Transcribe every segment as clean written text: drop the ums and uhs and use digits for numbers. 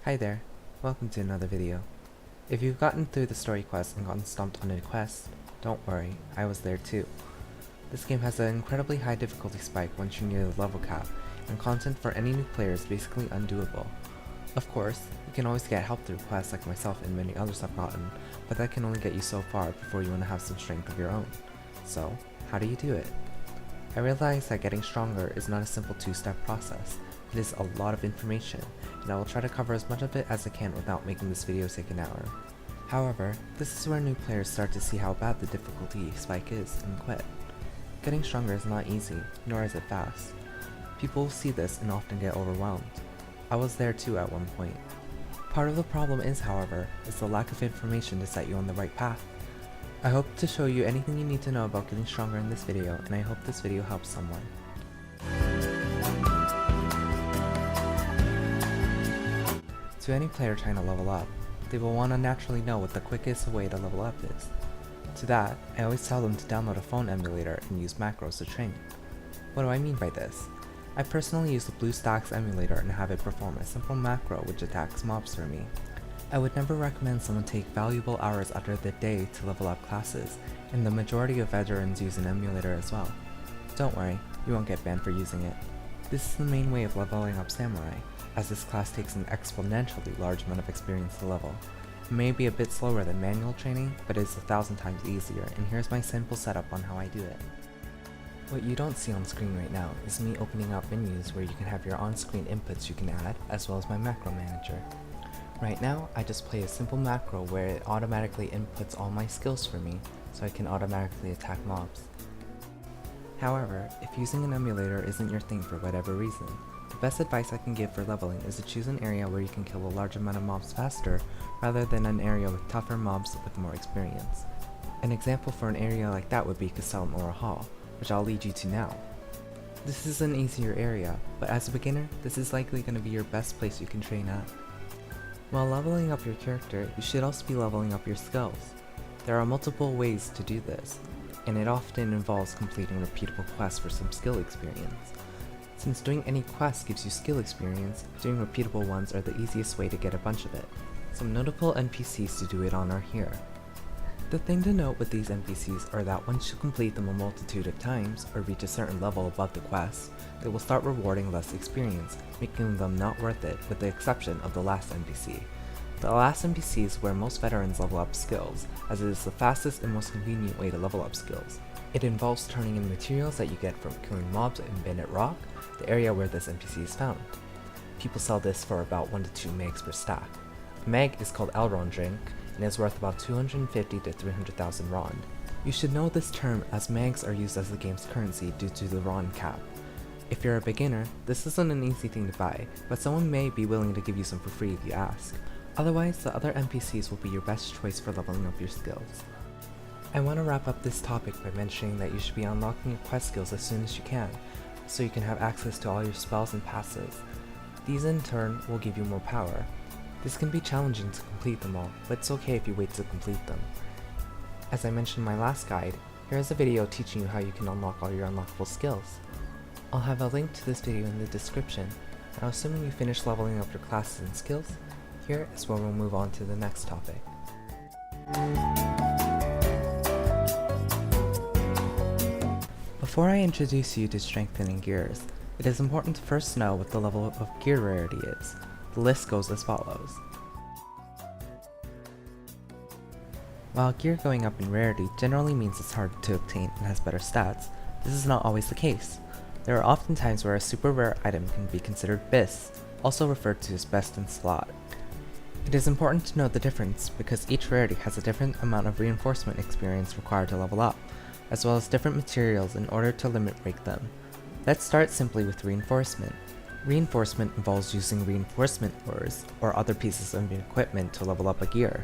Hi there, welcome to another video. If you've gotten through the story quest and gotten stumped on a quest, don't worry, I was there too. This game has an incredibly high difficulty spike once you're near the level cap, and content for any new player is basically undoable. Of course, you can always get help through quests like myself and many others have gotten, but that can only get you so far before you want to have some strength of your own. So, how do you do it? I realize that getting stronger is not a simple two-step process. It is a lot of information, and I will try to cover as much of it as I can without making this video take an hour. However, this is where new players start to see how bad the difficulty spike is and quit. Getting stronger is not easy, nor is it fast. People will see this and often get overwhelmed. I was there too at one point. Part of the problem is, however, is the lack of information to set you on the right path. I hope to show you anything you need to know about getting stronger in this video, and I hope this video helps someone. To any player trying to level up, they will want to naturally know what the quickest way to level up is. To that, I always tell them to download a phone emulator and use macros to train. What do I mean by this? I personally use the BlueStacks emulator and have it perform a simple macro which attacks mobs for me. I would never recommend someone take valuable hours out of their day to level up classes, and the majority of veterans use an emulator as well. Don't worry, you won't get banned for using it. This is the main way of leveling up Samurai, as this class takes an exponentially large amount of experience to level. It may be a bit slower than manual training, but it is 1,000 times easier, and here's my simple setup on how I do it. What you don't see on screen right now is me opening up menus where you can have your on-screen inputs you can add, as well as my macro manager. Right now, I just play a simple macro where it automatically inputs all my skills for me, so I can automatically attack mobs. However, if using an emulator isn't your thing for whatever reason, the best advice I can give for leveling is to choose an area where you can kill a large amount of mobs faster, rather than an area with tougher mobs with more experience. An example for an area like that would be Castellum or Hall, which I'll lead you to now. This is an easier area, but as a beginner, this is likely going to be your best place you can train at. While leveling up your character, you should also be leveling up your skills. There are multiple ways to do this, and it often involves completing repeatable quests for some skill experience. Since doing any quest gives you skill experience, doing repeatable ones are the easiest way to get a bunch of it. Some notable NPCs to do it on are here. The thing to note with these NPCs are that once you complete them a multitude of times, or reach a certain level above the quest, they will start rewarding less experience, making them not worth it with the exception of the last NPC. The last NPC is where most veterans level up skills, as it is the fastest and most convenient way to level up skills. It involves turning in materials that you get from killing mobs in Bandit Rock, the area where this NPC is found. People sell this for about 1 to 2 megs per stack. A meg is called Elrond drink, and is worth about 250 to 300,000 Rond. You should know this term as megs are used as the game's currency due to the Rond cap. If you're a beginner, this isn't an easy thing to buy, but someone may be willing to give you some for free if you ask. Otherwise, the other NPCs will be your best choice for leveling up your skills. I want to wrap up this topic by mentioning that you should be unlocking your quest skills as soon as you can, so you can have access to all your spells and passives. These in turn will give you more power. This can be challenging to complete them all, but it's okay if you wait to complete them. As I mentioned in my last guide, here is a video teaching you how you can unlock all your unlockable skills. I'll have a link to this video in the description. Now assuming you finish leveling up your classes and skills, here is where we'll move on to the next topic. Before I introduce you to strengthening gears, it is important to first know what the level of gear rarity is. The list goes as follows. While gear going up in rarity generally means it's harder to obtain and has better stats, this is not always the case. There are often times where a super rare item can be considered BIS, also referred to as best in slot. It is important to note the difference because each rarity has a different amount of reinforcement experience required to level up, as well as different materials in order to limit break them. Let's start simply with reinforcement. Reinforcement involves using reinforcement ores or other pieces of equipment to level up a gear.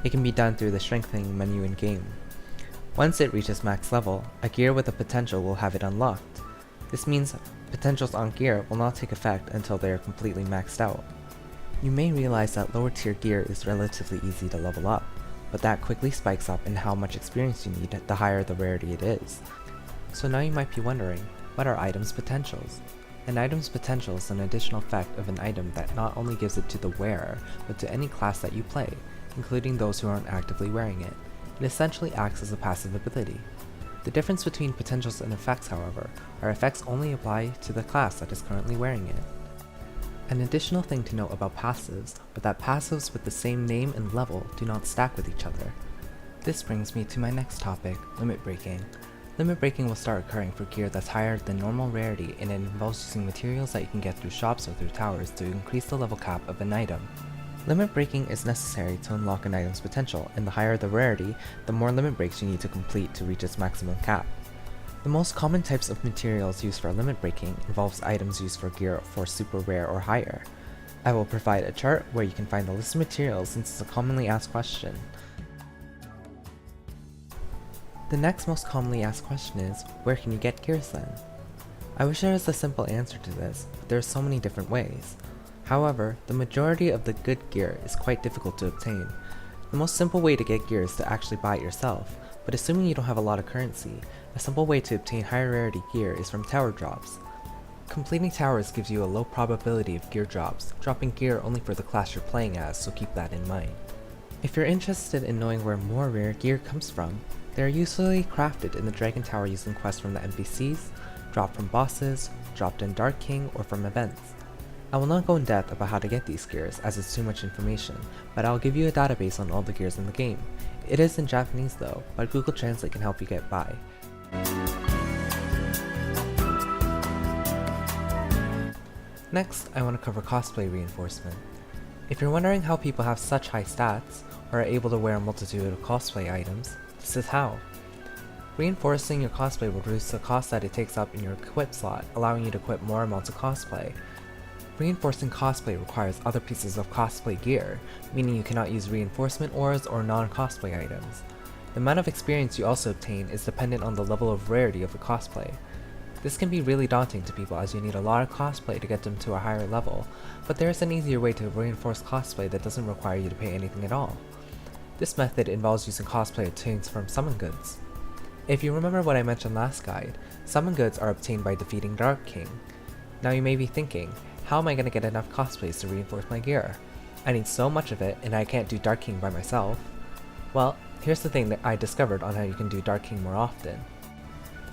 It can be done through the strengthening menu in-game. Once it reaches max level, a gear with a potential will have it unlocked. This means potentials on gear will not take effect until they are completely maxed out. You may realize that lower tier gear is relatively easy to level up, but that quickly spikes up in how much experience you need the higher the rarity it is. So now you might be wondering, what are items' potentials? An item's potential is an additional effect of an item that not only gives it to the wearer, but to any class that you play, including those who aren't actively wearing it. It essentially acts as a passive ability. The difference between potentials and effects, however, are effects only apply to the class that is currently wearing it. An additional thing to note about passives are that passives with the same name and level do not stack with each other. This brings me to my next topic, limit breaking. Limit breaking will start occurring for gear that's higher than normal rarity, and it involves using materials that you can get through shops or through towers to increase the level cap of an item. Limit breaking is necessary to unlock an item's potential, and the higher the rarity, the more limit breaks you need to complete to reach its maximum cap. The most common types of materials used for limit breaking involves items used for gear for super rare or higher. I will provide a chart where you can find the list of materials since it's a commonly asked question. The next most commonly asked question is, where can you get gears then? I wish there was a simple answer to this, but there are so many different ways. However, the majority of the good gear is quite difficult to obtain. The most simple way to get gear is to actually buy it yourself, but assuming you don't have a lot of currency, a simple way to obtain higher rarity gear is from tower drops. Completing towers gives you a low probability of gear drops, dropping gear only for the class you're playing as, so keep that in mind. If you're interested in knowing where more rare gear comes from, they are usually crafted in the Dragon Tower using quests from the NPCs, dropped from bosses, dropped in Dark King, or from events. I will not go in depth about how to get these gears as it's too much information, but I'll give you a database on all the gears in the game. It is in Japanese though, but Google Translate can help you get by. Next, I want to cover Cosplay Reinforcement. If you're wondering how people have such high stats, or are able to wear a multitude of cosplay items, this is how. Reinforcing your cosplay will reduce the cost that it takes up in your equip slot, allowing you to equip more amounts of cosplay. Reinforcing cosplay requires other pieces of cosplay gear, meaning you cannot use reinforcement ores or non-cosplay items. The amount of experience you also obtain is dependent on the level of rarity of the cosplay. This can be really daunting to people as you need a lot of cosplay to get them to a higher level, but there is an easier way to reinforce cosplay that doesn't require you to pay anything at all. This method involves using cosplay obtained from summon goods. If you remember what I mentioned last guide, summon goods are obtained by defeating Dark King. Now you may be thinking, how am I going to get enough cosplays to reinforce my gear? I need so much of it and I can't do Dark King by myself. Well, here's the thing that I discovered on how you can do Dark King more often.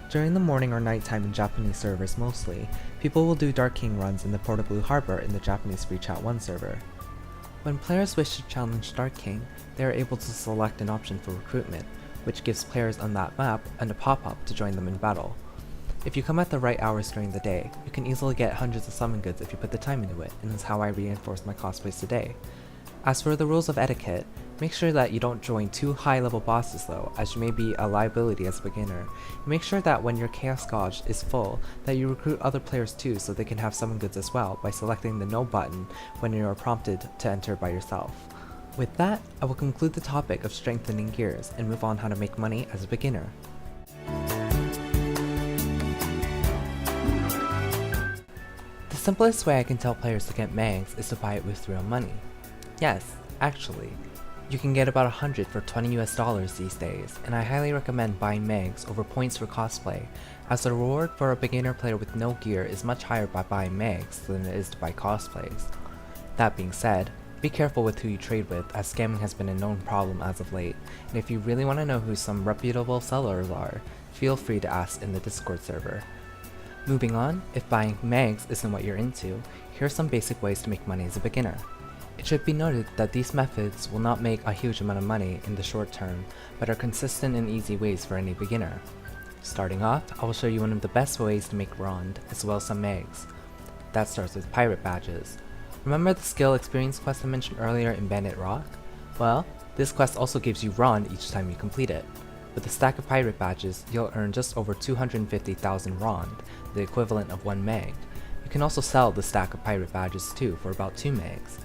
During the morning or nighttime in Japanese servers mostly, people will do Dark King runs in the Port of Blue Harbor in the Japanese Free Chat 1 server. When players wish to challenge Dark King, they are able to select an option for recruitment, which gives players on that map a pop-up to join them in battle. If you come at the right hours during the day, you can easily get hundreds of summon goods if you put the time into it, and that's how I reinforce my cosplays today. As for the rules of etiquette, make sure that you don't join too high level bosses though, as you may be a liability as a beginner. And make sure that when your Chaos Gauge is full, that you recruit other players too so they can have summon goods as well by selecting the no button when you are prompted to enter by yourself. With that, I will conclude the topic of strengthening gears and move on how to make money as a beginner. The simplest way I can tell players to get mags is to buy it with real money. Yes, actually. You can get about 100 for $20 these days, and I highly recommend buying mags over points for cosplay, as the reward for a beginner player with no gear is much higher by buying mags than it is to buy cosplays. That being said, be careful with who you trade with, as scamming has been a known problem as of late, and if you really want to know who some reputable sellers are, feel free to ask in the Discord server. Moving on, if buying mags isn't what you're into, here are some basic ways to make money as a beginner. It should be noted that these methods will not make a huge amount of money in the short term, but are consistent and easy ways for any beginner. Starting off, I will show you one of the best ways to make Rond, as well as some mags. That starts with pirate badges. Remember the skill experience quest I mentioned earlier in Bandit Rock? Well, this quest also gives you Rond each time you complete it. With a stack of pirate badges, you'll earn just over 250,000 Rond, the equivalent of 1 mag. You can also sell the stack of pirate badges too for about 2 mags.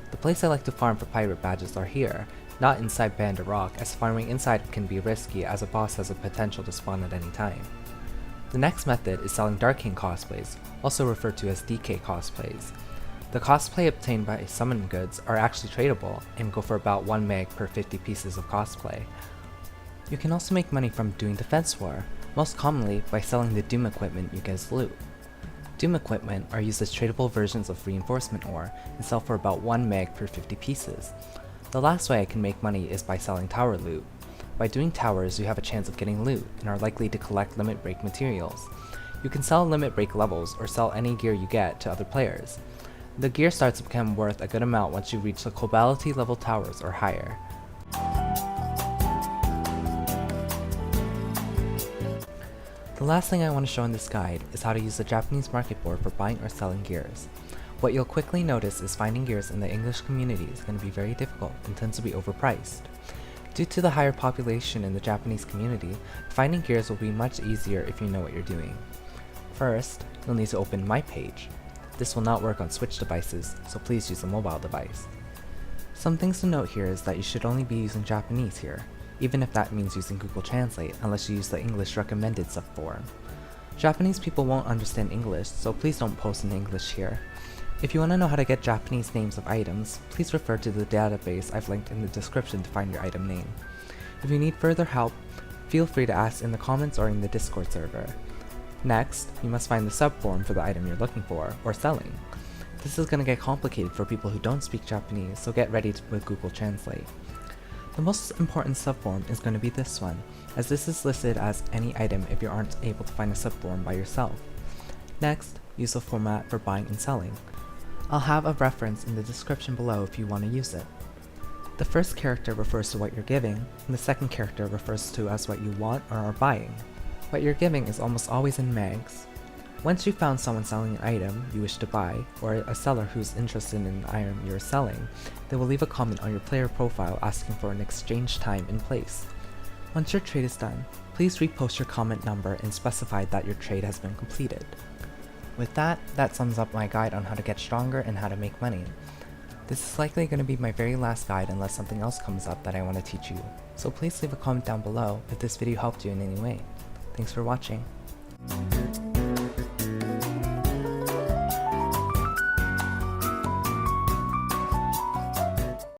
The place I like to farm for pirate badges are here, not inside Bandit Rock, as farming inside can be risky as a boss has a potential to spawn at any time. The next method is selling Dark King cosplays, also referred to as DK cosplays. The cosplay obtained by summon goods are actually tradable and go for about 1 mag per 50 pieces of cosplay. You can also make money from doing Defense War, most commonly by selling the Doom equipment you get as loot. Doom equipment are used as tradable versions of reinforcement ore and sell for about 1 meg per 50 pieces. The last way I can make money is by selling tower loot. By doing towers, you have a chance of getting loot and are likely to collect limit break materials. You can sell limit break levels or sell any gear you get to other players. The gear starts to become worth a good amount once you reach the Cobality level towers or higher. The last thing I want to show in this guide is how to use the Japanese market board for buying or selling gears. What you'll quickly notice is finding gears in the English community is going to be very difficult and tends to be overpriced. Due to the higher population in the Japanese community, finding gears will be much easier if you know what you're doing. First, you'll need to open My Page. This will not work on Switch devices, so please use a mobile device. Some things to note here is that you should only be using Japanese here, even if that means using Google Translate unless you use the English recommended subform. Japanese people won't understand English, so please don't post in English here. If you want to know how to get Japanese names of items, please refer to the database I've linked in the description to find your item name. If you need further help, feel free to ask in the comments or in the Discord server. Next, you must find the subform for the item you're looking for, or selling. This is going to get complicated for people who don't speak Japanese, so get ready with Google Translate. The most important subform is going to be this one, as this is listed as any item if you aren't able to find a subform by yourself. Next, use the format for buying and selling. I'll have a reference in the description below if you want to use it. The first character refers to what you're giving, and the second character refers to as what you want or are buying. What you're giving is almost always in megs. Once you've found someone selling an item you wish to buy, or a seller who's interested in an item you're selling, they will leave a comment on your player profile asking for an exchange time and place. Once your trade is done, please repost your comment number and specify that your trade has been completed. With that sums up my guide on how to get stronger and how to make money. This is likely going to be my very last guide unless something else comes up that I want to teach you, so please leave a comment down below if this video helped you in any way. Thanks for watching.